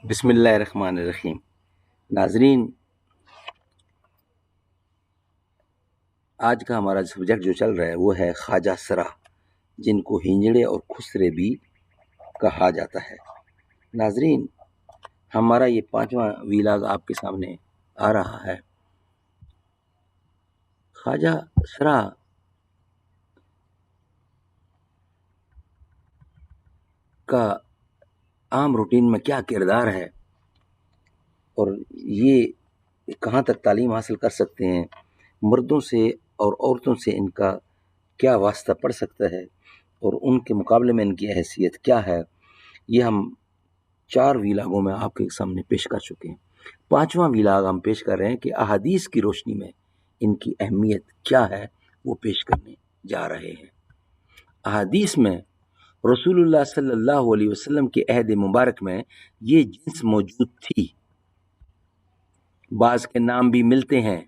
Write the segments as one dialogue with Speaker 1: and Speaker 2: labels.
Speaker 1: بسم اللہ الرحمن الرحیم۔ ناظرین، آج کا ہمارا سبجیکٹ جو چل رہا ہے وہ ہے خواجہ سرا، جن کو ہنجڑے اور خسرے بھی کہا جاتا ہے۔ ناظرین، ہمارا یہ 5واں ویلاگ آپ کے سامنے آ رہا ہے۔ خواجہ سرا کا عام روٹین میں کیا کردار ہے اور یہ کہاں تک تعلیم حاصل کر سکتے ہیں، مردوں سے اور عورتوں سے ان کا کیا واسطہ پڑ سکتا ہے اور ان کے مقابلے میں ان کی حیثیت کیا ہے، یہ ہم 4 ویلاگوں میں آپ کے سامنے پیش کر چکے ہیں۔ 5واں ویلاگ ہم پیش کر رہے ہیں کہ احادیث کی روشنی میں ان کی اہمیت کیا ہے، وہ پیش کرنے جا رہے ہیں۔ احادیث میں رسول اللہ صلی اللہ علیہ وسلم کے عہد مبارک میں یہ جنس موجود تھی۔ بعض کے نام بھی ملتے ہیں،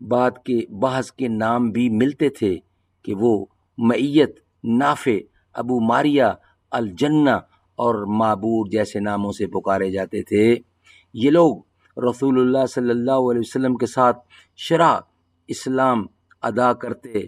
Speaker 1: بعض کے نام بھی ملتے تھے کہ وہ معیت، نافع، ابو ماریہ، الجنہ اور معبور جیسے ناموں سے پکارے جاتے تھے۔ یہ لوگ رسول اللہ صلی اللہ علیہ وسلم کے ساتھ شرع اسلام ادا کرتے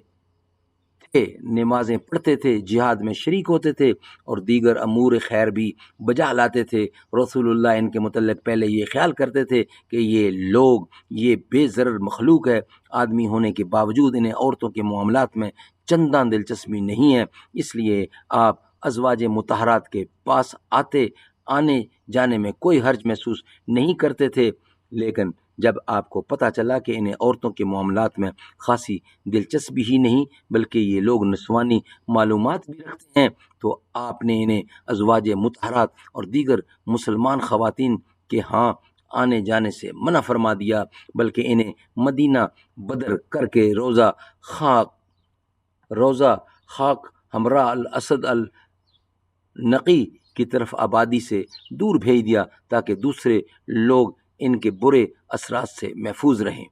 Speaker 1: تھے، نمازیں پڑھتے تھے، جہاد میں شریک ہوتے تھے اور دیگر امور خیر بھی بجا لاتے تھے۔ رسول اللہ ان کے متعلق پہلے یہ خیال کرتے تھے کہ یہ لوگ یہ بے ضرر مخلوق ہے، آدمی ہونے کے باوجود انہیں عورتوں کے معاملات میں چنداں دلچسپی نہیں ہے، اس لیے آپ ازواج مطہرات کے پاس آنے جانے میں کوئی حرج محسوس نہیں کرتے تھے۔ لیکن جب آپ کو پتہ چلا کہ انہیں عورتوں کے معاملات میں خاصی دلچسپی ہی نہیں بلکہ یہ لوگ نسوانی معلومات بھی رکھتے ہیں، تو آپ نے انہیں ازواج مطہرات اور دیگر مسلمان خواتین کے ہاں آنے جانے سے منع فرما دیا، بلکہ انہیں مدینہ بدر کر کے روزہ خاک حمراء الاسد النقی کی طرف آبادی سے دور بھیج دیا تاکہ دوسرے لوگ ان کے برے اثرات سے محفوظ رہیں۔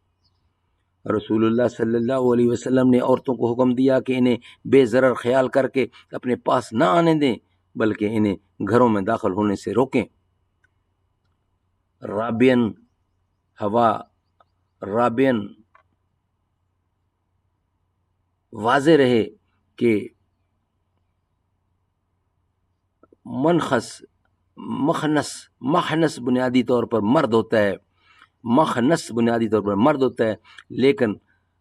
Speaker 1: رسول اللہ صلی اللہ علیہ وسلم نے عورتوں کو حکم دیا کہ انہیں بے ضرر خیال کر کے اپنے پاس نہ آنے دیں بلکہ انہیں گھروں میں داخل ہونے سے روکیں۔ رابعاً واضح رہے کہ مخنث بنیادی طور پر مرد ہوتا ہے، لیکن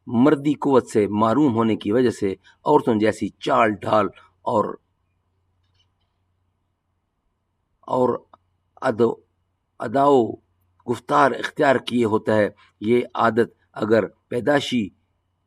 Speaker 1: مردی قوت سے محروم ہونے کی وجہ سے عورتوں جیسی چال ڈھال اور اداؤ گفتار اختیار کیے ہوتا ہے۔ یہ عادت اگر پیدائشی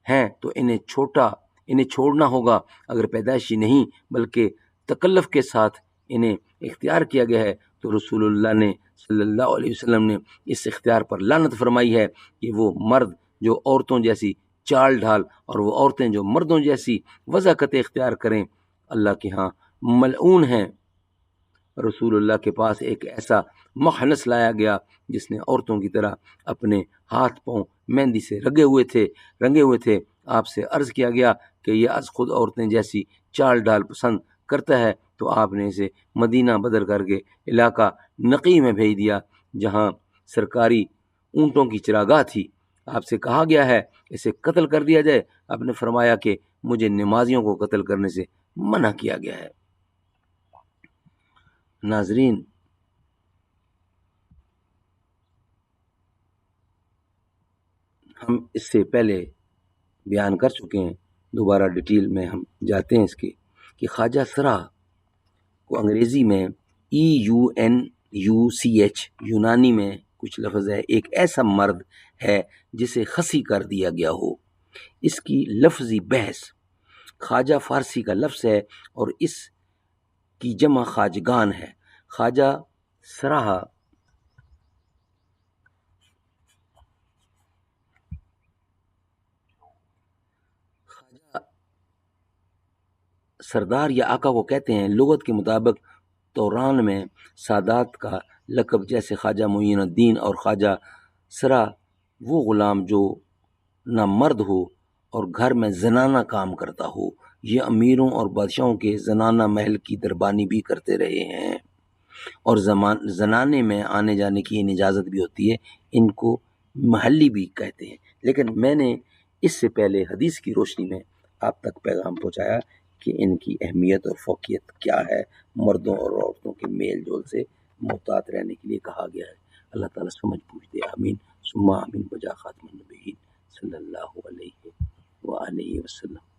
Speaker 1: ہیں تو انہیں چھوڑنا ہوگا، اگر پیدائشی نہیں بلکہ تکلف کے ساتھ انہیں اختیار کیا گیا ہے تو رسول اللہ نے صلی اللہ علیہ وسلم نے اس اختیار پر لعنت فرمائی ہے کہ وہ مرد جو عورتوں جیسی چال ڈھال اور وہ عورتیں جو مردوں جیسی وضاقت اختیار کریں، اللہ کے ہاں ملعون ہیں۔ رسول اللہ کے پاس ایک ایسا مخنث لایا گیا جس نے عورتوں کی طرح اپنے ہاتھ پاؤں مہندی سے رنگے ہوئے تھے۔ آپ سے عرض کیا گیا کہ یہ از خود عورتیں جیسی چال ڈال پسند کرتا ہے، تو آپ نے اسے مدینہ بدر کر کے علاقہ نقی میں بھیج دیا جہاں سرکاری اونٹوں کی چراگاہ تھی۔ آپ سے کہا گیا ہے اسے قتل کر دیا جائے، آپ نے فرمایا کہ مجھے نمازیوں کو قتل کرنے سے منع کیا گیا ہے۔ ناظرین، ہم اس سے پہلے بیان کر چکے ہیں، دوبارہ ڈیٹیل میں ہم جاتے ہیں اس کے کہ خواجہ سرا کو انگریزی میں EUNUCH، یونانی میں کچھ لفظ ہے، ایک ایسا مرد ہے جسے خسی کر دیا گیا ہو۔ اس کی لفظی بحث خواجہ فارسی کا لفظ ہے اور اس کی جمع خواجگان ہے۔ خواجہ سرا سردار یا آقا کو کہتے ہیں۔ لغت کے مطابق توران میں سادات کا لقب، جیسے خواجہ معین الدین اور خواجہ سرا وہ غلام جو نہ مرد ہو اور گھر میں زنانہ کام کرتا ہو۔ یہ امیروں اور بادشاہوں کے زنانہ محل کی دربانی بھی کرتے رہے ہیں۔ اور زنانے میں آنے جانے کی اجازت بھی ہوتی ہے، ان کو محلی بھی کہتے ہیں۔ لیکن میں نے اس سے پہلے حدیث کی روشنی میں آپ تک پیغام پہنچایا کہ ان کی اہمیت اور فوقیت کیا ہے، مردوں اور عورتوں کے میل جول سے محتاط رہنے کے لیے کہا گیا ہے۔ اللہ تعالیٰ سمجھ بوجھ دے، آمین ثم آمین، بجا خاتم النبیین صلی اللہ علیہ وآلہ وسلم۔